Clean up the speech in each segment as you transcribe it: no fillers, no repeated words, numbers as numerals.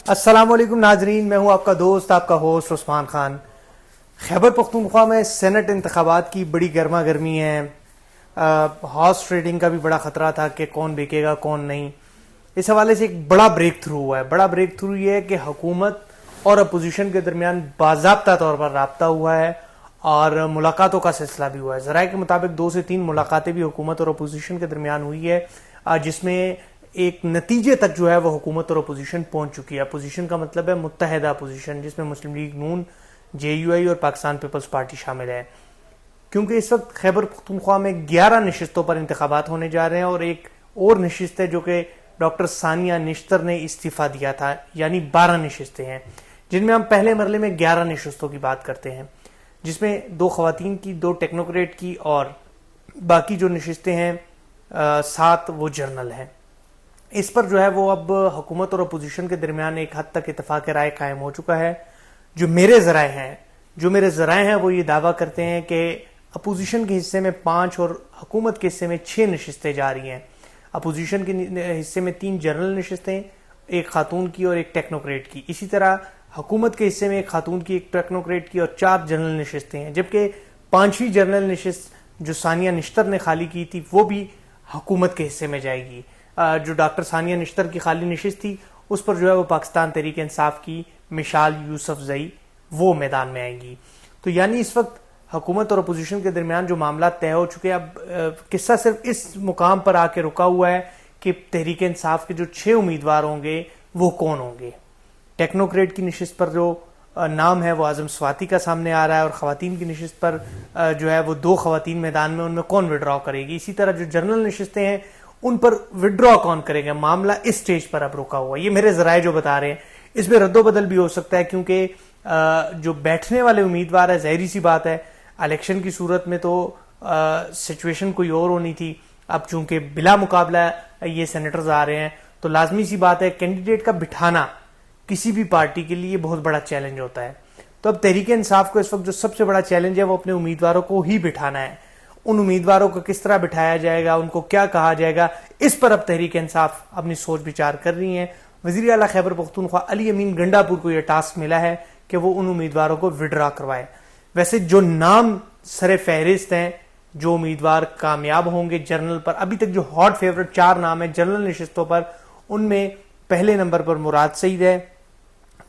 السلام علیکم ناظرین، میں ہوں آپ کا دوست، آپ کا ہوسٹ عثمان خان۔ خیبر پختونخوا میں سینٹ انتخابات کی بڑی گرما گرمی ہے۔ ہارس ٹریڈنگ کا بھی بڑا خطرہ تھا کہ کون بکے گا کون نہیں۔ اس حوالے سے ایک بڑا بریک تھرو ہوا ہے۔ بڑا بریک تھرو یہ ہے کہ حکومت اور اپوزیشن کے درمیان باضابطہ طور پر رابطہ ہوا ہے اور ملاقاتوں کا سلسلہ بھی ہوا ہے۔ ذرائع کے مطابق 2 سے 3 ملاقاتیں بھی حکومت اور اپوزیشن کے درمیان ہوئی ہے، جس میں ایک نتیجے تک جو ہے وہ حکومت اور اپوزیشن پہنچ چکی ہے۔ اپوزیشن کا مطلب ہے متحدہ اپوزیشن، جس میں مسلم لیگ نون، JUI اور پاکستان پیپلز پارٹی شامل ہے۔ کیونکہ اس وقت خیبر پختونخوا میں 11 نشستوں پر انتخابات ہونے جا رہے ہیں اور ایک اور نشست ہے جو کہ ڈاکٹر ثانیہ نشتر نے استعفیٰ دیا تھا، یعنی 12 نشستیں ہیں، جن میں ہم پہلے مرحلے میں 11 نشستوں کی بات کرتے ہیں، جس میں 2 خواتین کی، 2 ٹیکنوکریٹ کی اور باقی جو نشستیں ہیں 7 وہ جرنل ہیں۔ اس پر جو ہے وہ اب حکومت اور اپوزیشن کے درمیان ایک حد تک اتفاق رائے قائم ہو چکا ہے۔ جو میرے ذرائع ہیں وہ یہ دعویٰ کرتے ہیں کہ اپوزیشن کے حصے میں 5 اور حکومت کے حصے میں 6 نشستیں جا رہی ہیں۔ اپوزیشن کے حصے میں 3 جنرل نشستیں، 1 خاتون کی اور 1 ٹیکنوکریٹ کی۔ اسی طرح حکومت کے حصے میں 1 خاتون کی، 1 ٹیکنوکریٹ کی اور 4 جنرل نشستیں ہیں، جبکہ 5ویں جنرل نشست جو ثانیہ نشتر نے خالی کی تھی وہ بھی حکومت کے حصے میں جائے گی۔ جو ڈاکٹر ثانیہ نشتر کی خالی نشست تھی اس پر جو ہے وہ پاکستان تحریک انصاف کی مشال یوسف زئی وہ میدان میں آئیں گی۔ تو یعنی اس وقت حکومت اور اپوزیشن کے درمیان جو معاملات طے ہو چکے ہیں، اب قصہ صرف اس مقام پر آ کے رکا ہوا ہے کہ تحریک انصاف کے جو 6 امیدوار ہوں گے وہ کون ہوں گے۔ ٹیکنوکریٹ کی نشست پر جو نام ہے وہ اعظم سواتی کا سامنے آ رہا ہے، اور خواتین کی نشست پر جو ہے وہ 2 خواتین میدان میں، ان میں کون وڈرا کرے گی۔ اسی طرح جو جنرل نشستیں ہیں ان پر وڈرا کون کرے گا، معاملہ اس سٹیج پر اب رکا ہوا ہے۔ یہ میرے ذرائع جو بتا رہے ہیں، اس میں رد و بدل بھی ہو سکتا ہے، کیونکہ جو بیٹھنے والے امیدوار ہے، ظاہری سی بات ہے الیکشن کی صورت میں تو سچویشن کوئی اور ہونی تھی۔ اب چونکہ بلا مقابلہ یہ سینیٹرز آ رہے ہیں تو لازمی سی بات ہے کینڈیڈیٹ کا بٹھانا کسی بھی پارٹی کے لیے بہت بڑا چیلنج ہوتا ہے۔ تو اب تحریک انصاف کو اس وقت جو سب سے بڑا چیلنج ہے وہ اپنے امیدواروں کو ہی بٹھانا ہے۔ ان امیدواروں کو کس طرح بٹھایا جائے گا، ان کو کیا کہا جائے گا، اس پر اب تحریک انصاف اپنی سوچ بچار کر رہی ہیں۔ وزیر اعلیٰ خیبر پختونخوا علی امین گنڈا پور کو یہ ٹاسک ملا ہے کہ وہ ان امیدواروں کو وڈرا کروائے۔ ویسے جو نام سر فہرست ہیں، جو امیدوار کامیاب ہوں گے جنرل پر، ابھی تک جو ہاٹ فیورٹ 4 نام ہیں جنرل نشستوں پر، ان میں پہلے نمبر پر مراد سعید ہے،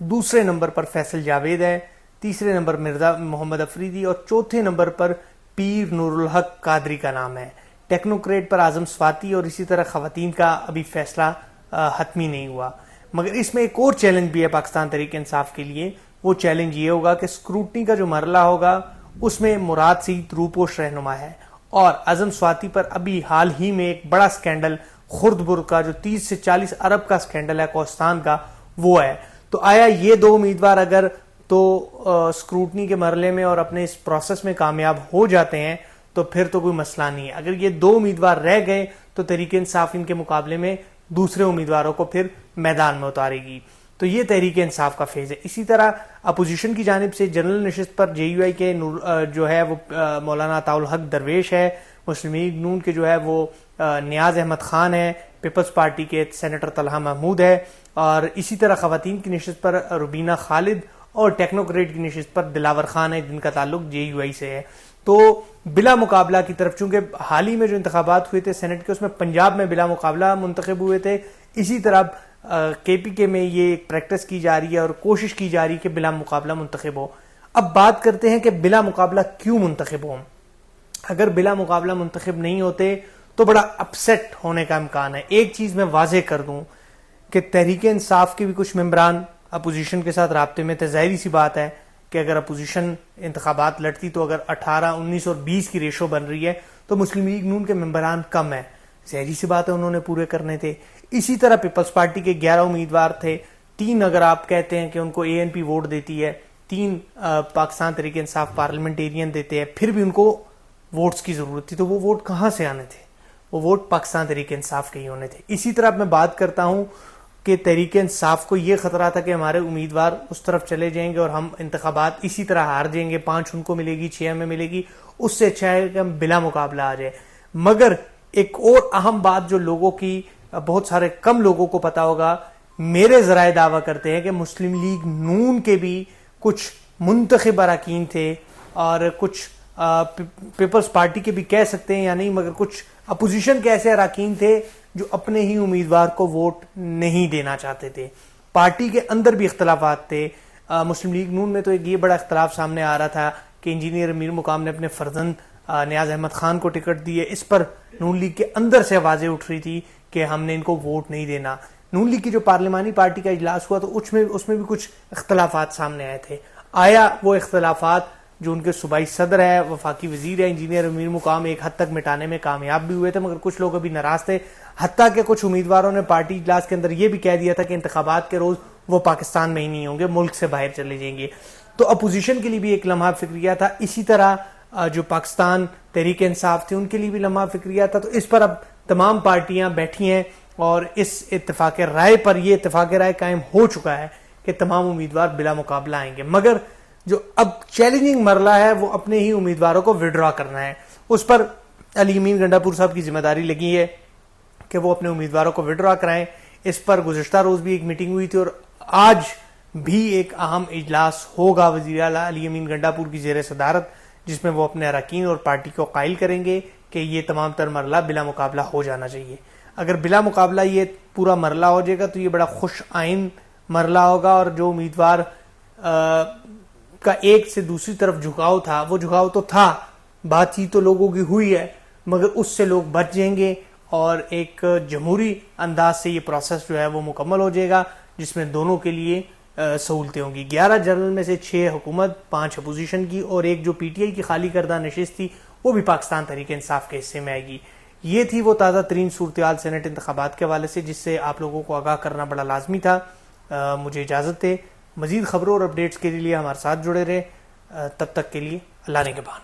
دوسرے نمبر پر فیصل جاوید ہے، تیسرے نمبر مرزا محمد افریدی اور چوتھے نمبر پر پیر نور الحق قادری کا نام ہے۔ ٹیکنوکریٹ پر اعظم سواتی اور اسی طرح خواتین کا ابھی فیصلہ حتمی نہیں ہوا۔ مگر اس میں ایک اور چیلنج بھی ہے پاکستان تحریک انصاف کے لیے۔ وہ چیلنج یہ ہوگا کہ اسکروٹنی کا جو مرحلہ ہوگا اس میں مراد سعید روپوش رہنما ہے، اور اعظم سواتی پر ابھی حال ہی میں ایک بڑا سکینڈل خردبر کا جو 30 سے 40 ارب کا سکینڈل ہے کوہستان کا، وہ ہے۔ تو آیا یہ 2 امیدوار اگر تو اسکروٹنی کے مرحلے میں اور اپنے اس پروسیس میں کامیاب ہو جاتے ہیں تو پھر تو کوئی مسئلہ نہیں ہے۔ اگر یہ 2 امیدوار رہ گئے تو تحریک انصاف ان کے مقابلے میں دوسرے امیدواروں کو پھر میدان میں اتارے گی۔ تو یہ تحریک انصاف کا فیز ہے۔ اسی طرح اپوزیشن کی جانب سے جنرل نشست پر JUI کے جو ہے وہ مولانا عطاء الحق درویش ہے، مسلم لیگ نون کے جو ہے وہ نیاز احمد خان ہے، پیپلز پارٹی کے سینیٹر طلحہ محمود ہے، اور اسی طرح خواتین کی نشست پر ربینہ خالد اور ٹیکنوکریٹ کی نشست پر دلاور خان ہے، جن کا تعلق JUI سے ہے۔ تو بلا مقابلہ کی طرف، چونکہ حال ہی میں جو انتخابات ہوئے تھے سینٹ کے، اس میں پنجاب میں بلا مقابلہ منتخب ہوئے تھے، اسی طرح KPK میں یہ پریکٹس کی جا رہی ہے اور کوشش کی جا رہی ہے کہ بلا مقابلہ منتخب ہو۔ اب بات کرتے ہیں کہ بلا مقابلہ کیوں منتخب ہوں۔ اگر بلا مقابلہ منتخب نہیں ہوتے تو بڑا اپسیٹ ہونے کا امکان ہے۔ ایک چیز میں واضح کر دوں کہ تحریک انصاف کے بھی کچھ ممبران اپوزیشن کے ساتھ رابطے میں تھے۔ ظاہری سی بات ہے کہ اگر اپوزیشن انتخابات لڑتی تو اگر 18، 19 اور 20 کی ریشو بن رہی ہے تو مسلم لیگ نون کے ممبران کم ہیں، ظاہری سی بات ہے انہوں نے پورے کرنے تھے۔ اسی طرح پیپلز پارٹی کے 11 امیدوار تھے، 3 اگر آپ کہتے ہیں کہ ان کو ANP ووٹ دیتی ہے، 3 پاکستان تحریک انصاف پارلیمنٹیرین دیتے ہیں، پھر بھی ان کو ووٹس کی ضرورت تھی، تو وہ ووٹ کہاں سے آنے تھے؟ وہ ووٹ پاکستان تحریک انصاف کے ہی ہونے تھے۔ اسی طرح میں بات کرتا ہوں کہ تحریک انصاف کو یہ خطرہ تھا کہ ہمارے امیدوار اس طرف چلے جائیں گے اور ہم انتخابات اسی طرح ہار جائیں گے، 5 ان کو ملے گی، 6 ہمیں ملے گی، اس سے اچھا ہے کہ ہم بلا مقابلہ آ جائے۔ مگر ایک اور اہم بات جو لوگوں کی بہت سارے کم لوگوں کو پتا ہوگا میرے ذرائع دعویٰ کرتے ہیں کہ مسلم لیگ نون کے بھی کچھ منتخب اراکین تھے اور کچھ پیپلز پارٹی کے بھی کہہ سکتے ہیں یا نہیں، مگر کچھ اپوزیشن کے ایسے اراکین تھے جو اپنے ہی امیدوار کو ووٹ نہیں دینا چاہتے تھے. پارٹی کے اندر بھی اختلافات تھے. مسلم لیگ نون میں تو ایک یہ بڑا اختلاف سامنے آ رہا تھا کہ انجینئر امیر مقام نے اپنے فرزند نیاز احمد خان کو ٹکٹ دی ہے. اس پر نون لیگ کے اندر سے آوازیں اٹھ رہی تھی کہ ہم نے ان کو ووٹ نہیں دینا. نون لیگ کی جو پارلیمانی پارٹی کا اجلاس ہوا تو اس میں بھی کچھ اختلافات سامنے آئے تھے. آیا وہ اختلافات جو ان کے صوبائی صدر ہے، وفاقی وزیر ہے انجینئر امیر مقام، ایک حد تک مٹانے میں کامیاب بھی ہوئے تھے، مگر کچھ لوگ ابھی ناراض تھے. حتیٰ کہ کچھ امیدواروں نے پارٹی اجلاس کے اندر یہ بھی کہہ دیا تھا کہ انتخابات کے روز وہ پاکستان میں ہی نہیں ہوں گے، ملک سے باہر چلے جائیں گے. تو اپوزیشن کے لیے بھی ایک لمحہ فکریہ تھا. اسی طرح جو پاکستان تحریک انصاف تھی ان کے لیے بھی لمحہ فکریہ تھا. تو اس پر اب تمام پارٹیاں بیٹھی ہیں اور اس اتفاق رائے پر یہ اتفاق رائے قائم ہو چکا ہے کہ تمام امیدوار بلا مقابلہ آئیں گے. مگر جو اب چیلنجنگ مرحلہ ہے وہ اپنے ہی امیدواروں کو وڈرا کرنا ہے. اس پر علی امین گنڈا پور صاحب کی ذمہ داری لگی ہے کہ وہ اپنے امیدواروں کو وڈرا کرائیں. اس پر گزشتہ روز بھی ایک میٹنگ ہوئی تھی اور آج بھی ایک اہم اجلاس ہوگا وزیر اعلیٰ علی امین گنڈا پور کی زیر صدارت، جس میں وہ اپنے اراکین اور پارٹی کو قائل کریں گے کہ یہ تمام تر مرحلہ بلا مقابلہ ہو جانا چاہیے. اگر بلا مقابلہ یہ پورا مرحلہ ہو جائے گا تو یہ بڑا خوش آئند مرحلہ ہوگا اور جو امیدوار کا ایک سے دوسری طرف جھکاؤ تھا وہ جھکاؤ تو تھا، بات چیت تو لوگوں کی ہوئی ہے، مگر اس سے لوگ بچ جائیں گے اور ایک جمہوری انداز سے یہ پروسیس جو ہے وہ مکمل ہو جائے گا جس میں دونوں کے لیے سہولتیں ہوں گی. 11 جنرل میں سے 6 حکومت، 5 اپوزیشن کی اور ایک جو پی ٹی آئی کی خالی کردہ نشست تھی وہ بھی پاکستان تحریک انصاف کے حصے میں آئے گی. یہ تھی وہ تازہ ترین صورتحال سینٹ انتخابات کے حوالے سے جس سے آپ لوگوں کو آگاہ کرنا بڑا لازمی تھا. مجھے اجازت ہے. مزید خبروں اور اپڈیٹس کے لیے ہمارے ساتھ جڑے رہے. تب تک کے لیے اللہ نگہبان.